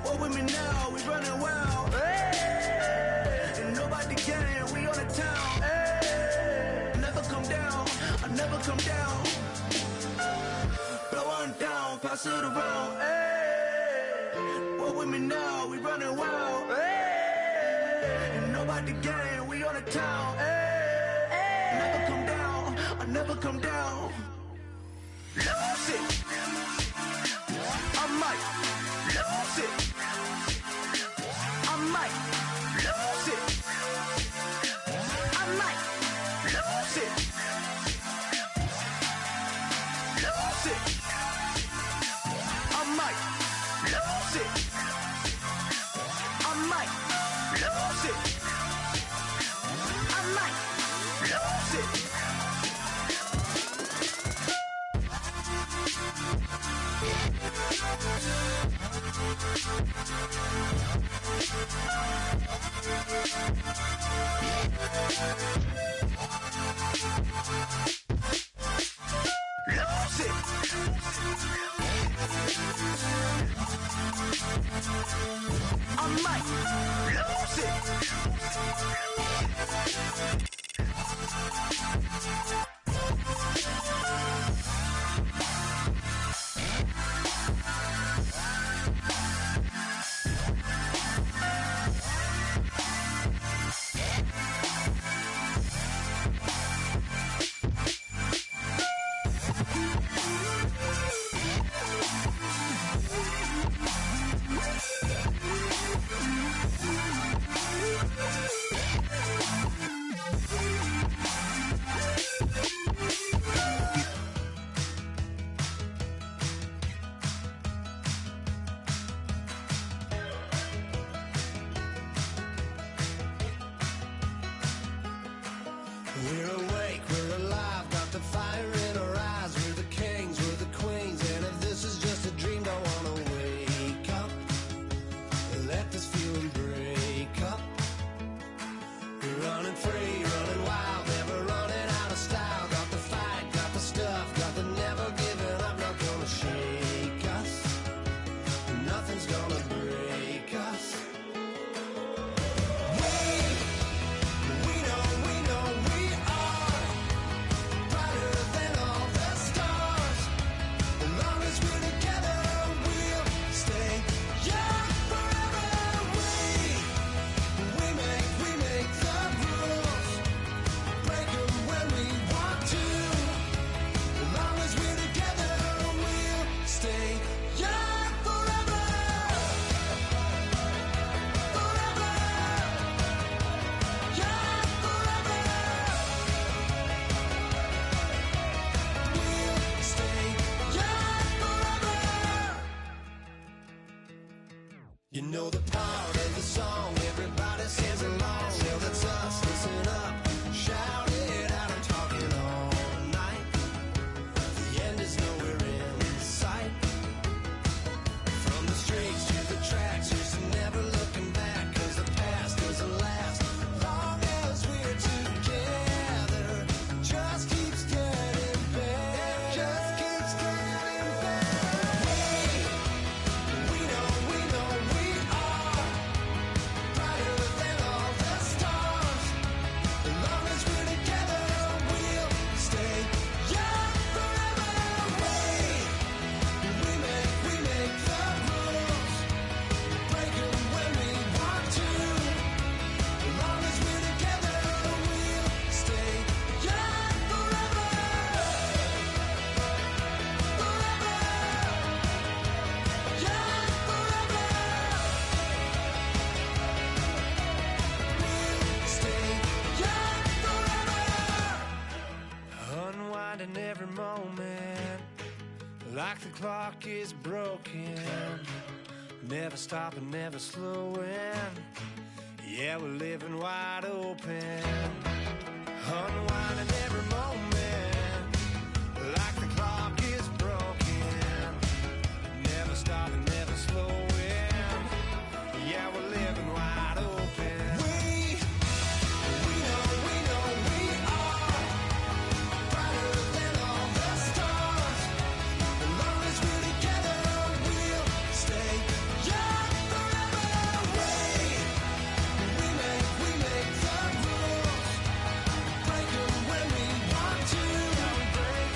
what with me now? We running wild. Hey, and nobody game. We on the town. Hey, never come down. I never come down. Blow one down, pass it around. Hey, what with me now? We running wild. Hey, and nobody game. We on the town. Hey, never come down. I never come down. Lose it. I might lose it. I might lose it. I might lose it. Lose it. I might lose it. I might lose it. I might lose it. Lose it. I might lose it. We're awake, we're alive, got the fire in our eyes. We're the kings, we're the queens, and if this is just a dream, don't wanna wake up. Let this feeling break up. We're running free, running wild, never running out of style. Got the fight, got the stuff, got the never giving up. Not gonna shake us, nothing's gonna break us. You know the part of the song, everybody sings along. Well, that's us, listen up, shout it out, I'm talking all night. The end is nowhere in sight. the clock is broken, never stopping, never slowing. Yeah, we're living wide open, unwinding every moment, like the clock is broken, never stopping, never slowing. Yeah, we're living wide open. We know we are brighter than all the stars. As long as we're together, we'll stay young forever. We make the rules, break them when we want to.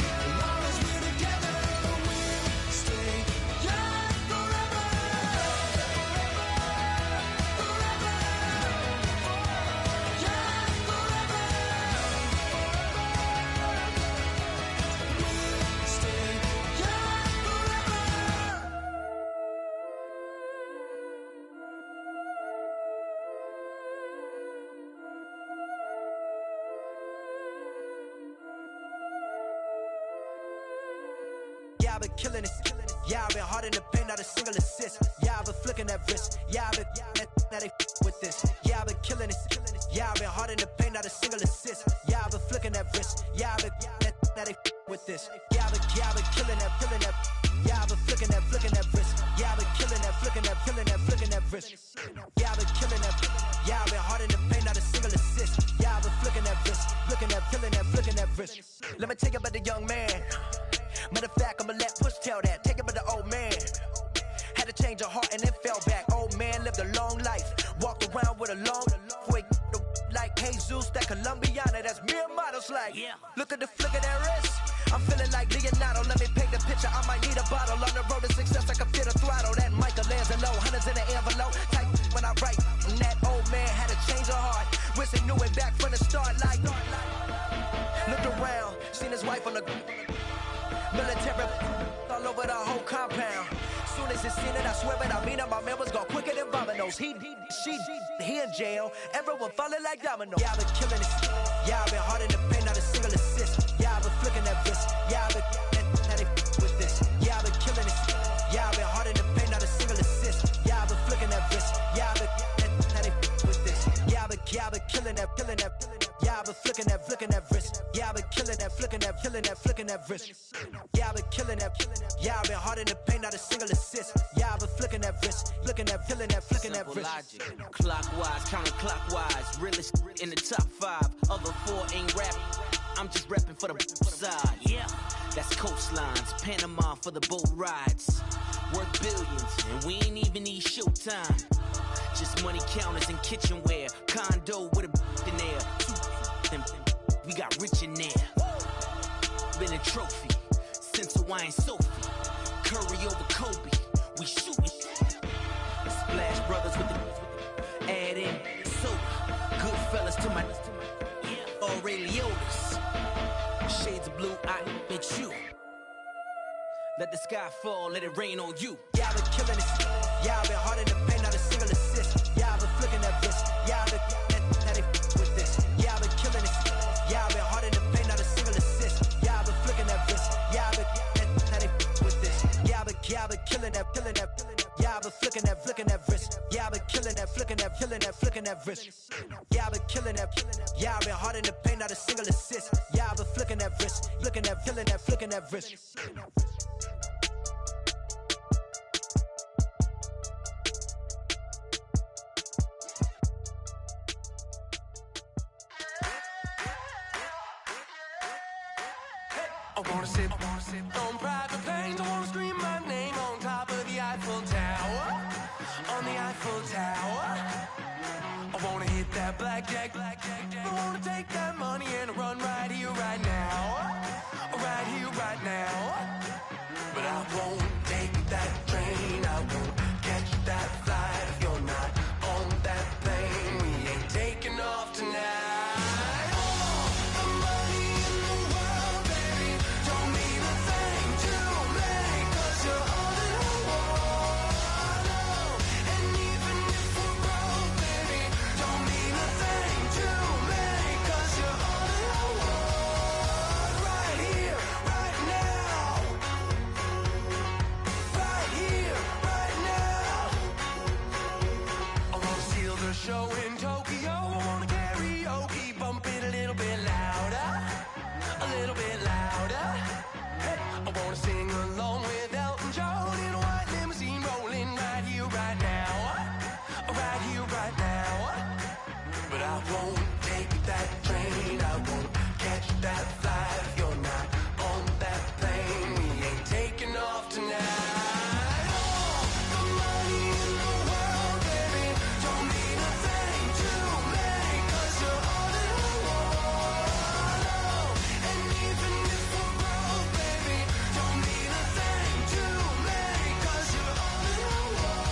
As long as we're together, we'll stay young forever. Yeah, I've been killing it. Yeah, I've been hard in the paint, not a single assist. Yeah, I've been flicking that wrist. Yeah, I've been now they with this. Yeah, I've been killing it. Yeah, I've been hard in the paint, not a single assist. Yeah, I've been flicking that wrist. Yeah, I've been now they with this. Yeah, I've been killing that. Yeah, I've been flicking that wrist. Yeah, I've been killing that, flicking that wrist. Yeah, I've been killing that. Yeah, I've been hard in the paint, not a single assist. Yeah, I've been flicking that wrist, flicking that wrist. Let me tell you about the young man. Matter of fact, I'ma let Push tell that. Take it about the old man. Had to change her heart and then fell back. Old man lived a long life. Walked around with a long way like Jesus, that Colombiana. That's mere models like. Look at the flick of that wrist. I'm feeling like Leonardo. Let me paint the picture. I might need a bottle. On the road to success, I can feel the throttle. That Michelangelo, hundreds in the envelope. Type when I write. And that old man had to change her heart. Wish he knew it back from the start. Like, looked around, seen his wife on the military all over the whole compound. Soon as he seen it, I swear it, I mean it, my man was gone quicker than dominoes. He in jail, everyone falling like dominoes. Yeah, I've been killing it. Yeah, I've been hard in the paint, not a single assist. Yeah, I've been flicking that wrist. Yeah, I've been now they with this. Yeah, I've been killing it. Yeah, I've been hard in the paint, not a single assist. Yeah, I've been flicking that wrist. Yeah, I've been now they with this. Yeah, I've been killing that. Yeah, I've been flicking that wrist. Yeah, I've been killing that, flicking that wrist. Yeah, I've been killing that. Yeah, I've been hard in the paint, not a single assist. Yeah, I've been flicking that wrist, flicking that wrist. Logic, clockwise, counterclockwise. Realest in the top 5. Other 4 ain't rapping. I'm just repping for the side. Yeah, that's coastlines, Panama for the boat rides. Worth billions, and we ain't even need showtime. Just money counters and kitchenware. Condo with a in there. We got rich in there. Been a trophy since Hawaiian Sophie. Curry over Kobe. We shooting. Splash Brothers with the add in soda. Goodfellas to my Aureliotas. Shades of blue, I make you. Let the sky fall, let it rain on you. Yeah, I've been killing it. Yeah, I've been hard in the paint, not a single assist. Yeah, I've been flicking that wrist. Yeah, I've been now they with this. Yeah, I've been killing it. Yeah, I've been hard in the paint, not a single assist. Yeah, I've been flicking that wrist. Yeah, I've been now they with this. Yeah, I've been killing that. Yeah, I've been flicking that wrist. Yeah, I've been killing that, flicking that wrist. Yeah, I've been killing that. Yeah, I've been hard in the paint, not a single assist. Yeah, I've been flicking that wrist, flicking that wrist. I wanna sip on private planes. I wanna scream my name on top of the Eiffel Tower. On the Eiffel Tower. I wanna hit that blackjack. I wanna take that money and run right here, right now. Right here, right now. But I won't take that train. I won't catch that flight if you're not on that plane. We ain't taking off tonight. won't take that train, I won't catch that flight. If you're not on that plane, we ain't taking off tonight. All the money in the world, baby, don't mean a thing to me, 'cause you're all that I want. Oh, and even if we're broke, baby, don't mean a thing to me, 'cause you're all that I want.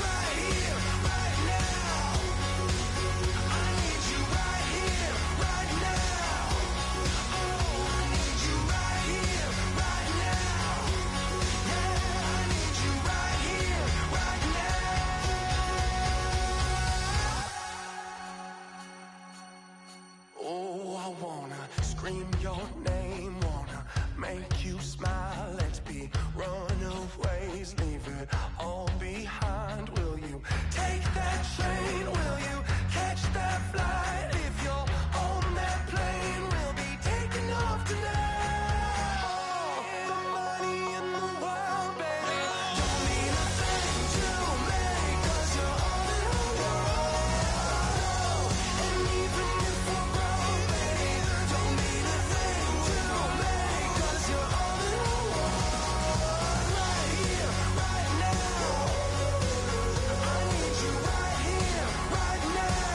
Right here, right now. I need you right here, right now. Oh, I need you right here, right now. Yeah, I need you right here, right now. Oh, I wanna scream your name, wanna make you smile. Let's be runaways, leave it all behind. Will you take that train? Will you catch that flight? If you're on that plane, we'll be taking off tonight. All the money in the world, baby, don't mean a thing to me, 'cause you're all that I want. And even if we're broke, baby, don't mean a thing to me, 'cause you're all that I want. Right here, right now. I need you right here, right now.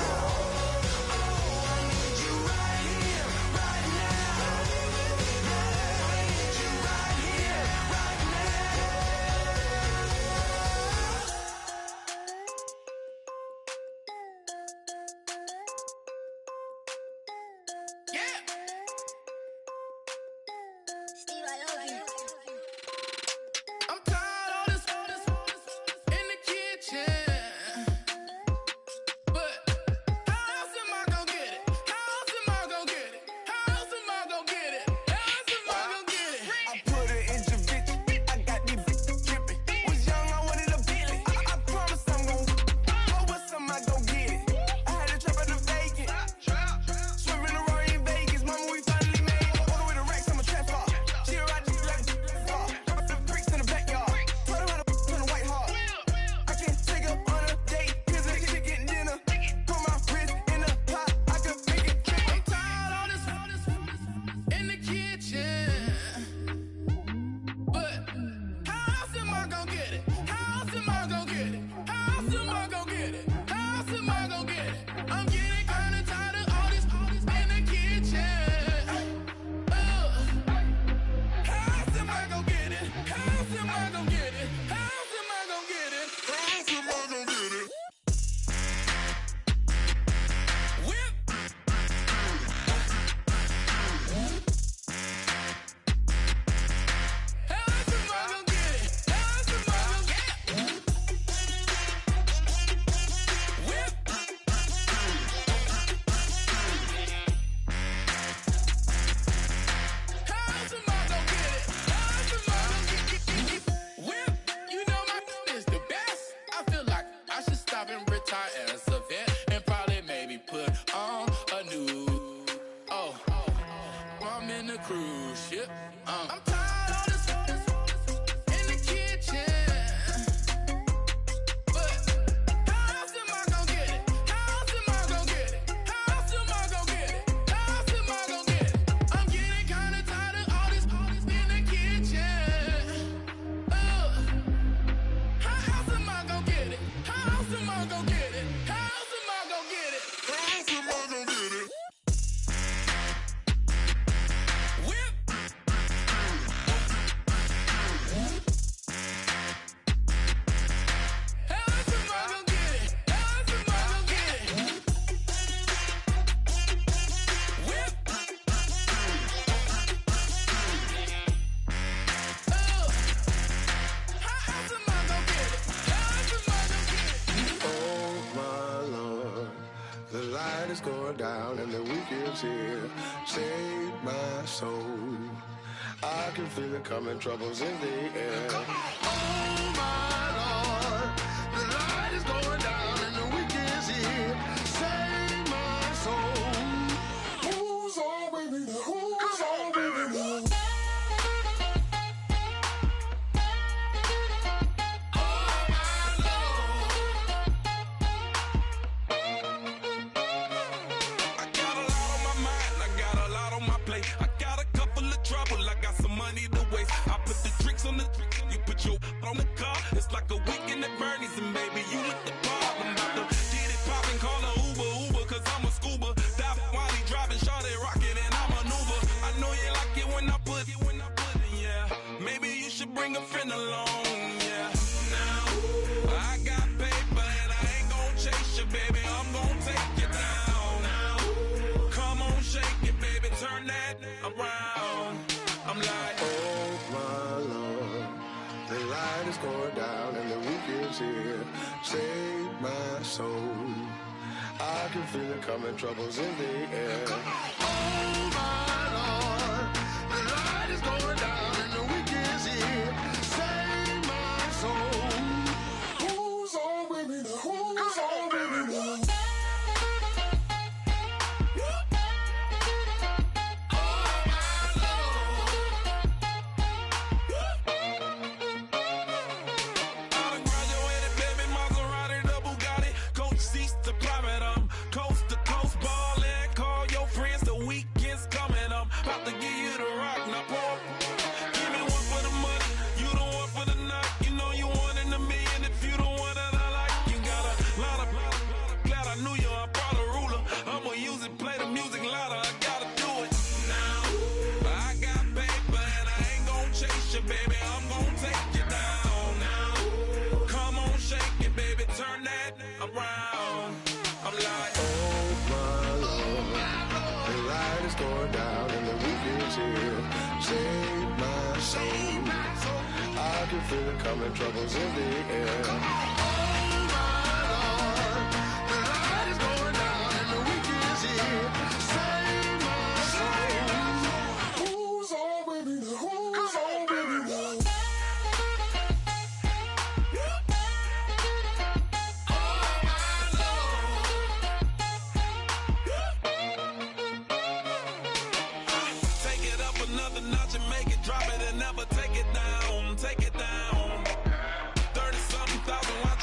Oh, I need you right here, right now. Yeah, I need you right here, right now. Yeah. I'm tired of this in the kitchen. But how else am I gonna get it? How else am I gonna get it? How else am I gonna get it? How else am I gonna get it? I put it in your bitch. I got these bitches dripping. Was young, I wanted a Bentley. I promise I'm gon' go with some, I gon' get it. I had a trap at the vacant. Swerving the Rory in Vegas. Mama, we finally made it. Walking with the racks, I'm a trap star. She a ride just like the bricks in the backyard. Put her on the white heart. I can't take her on a date. Here's a chicken dinner. Put my wrist in the pot. I could make it trip. I'm tired of this in the kitchen. But how else am I gonna get it? How else am I gonna get it? How else am I gonna get it? How else am I gonna get it? I'm getting kinda tired of all this in the kitchen. How else am I gonna get it? How else am I gonna get it? How else am I gonna get it? How else am I gonna get it? Whip. How else am I gonna get it? How else am I gonna get it? Whip. How else am I gonna get it? How else am I gonna get it? Whip. You know my is the best. I feel like I should stop and retire as a vet and probably maybe put on a new. Oh, I'm in the cruise ship. I'm tired of this in the kitchen. But how else am I gonna get it? How else am I gonna get it? How else am I gonna get it? How else am I gonna get it? I'm getting kinda tired of all this in the kitchen. How else am I gonna get it? How else am I gonna get it? How else am I gonna get it? How else am I gonna get it? Whip. going down and the weekend's here. Save my soul. I can feel it coming, troubles in the air. Oh my Lord, the light is going down and the weekend's here. Save my soul. Who's all with me? Who's all with me? soul. I can feel it coming, troubles in the air. Oh my Lord, the light is going down and the weekend's here. Save my soul. Who's on with me now? Who's on with me now? Save my soul. I can feel it coming, troubles in the air. Oh my Lord, the light is going down and the weekend's here. Save my soul. Who's on with me now? Who's on with me now? Another notch and make it drop it and never take it down. Take it down. 30-something thousand.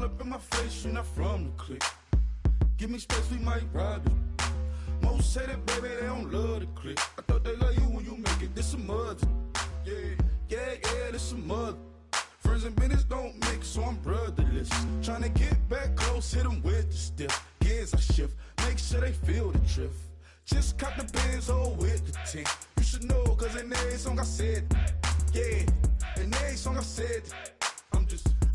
All up in my face, you not from the clique. Give me space, we might ride it. Most say that, baby, they don't love the clique. I thought they love you when you make it. This some mother. Yeah, this some mother. Friends and business don't mix, so I'm brotherless. Tryna get back close, hit them with the stiff. Gears I shift, make sure they feel the drift. Just cop the Benz, hold with the tank. You should know, cause in every song I said, yeah, in every song I said,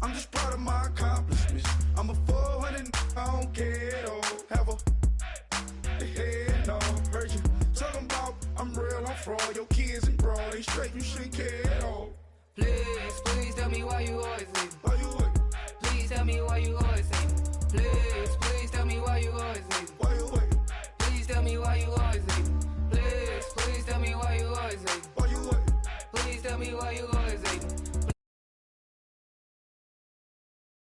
I'm just proud of my accomplishments. I'm a 400, I don't care at all. Have a head on. Heard you talking about I'm real, I'm fraud. Your kids and broad, they straight, you shouldn't care at all. Please tell me why you always leave. Why you wait? Please tell me why you always leave. Please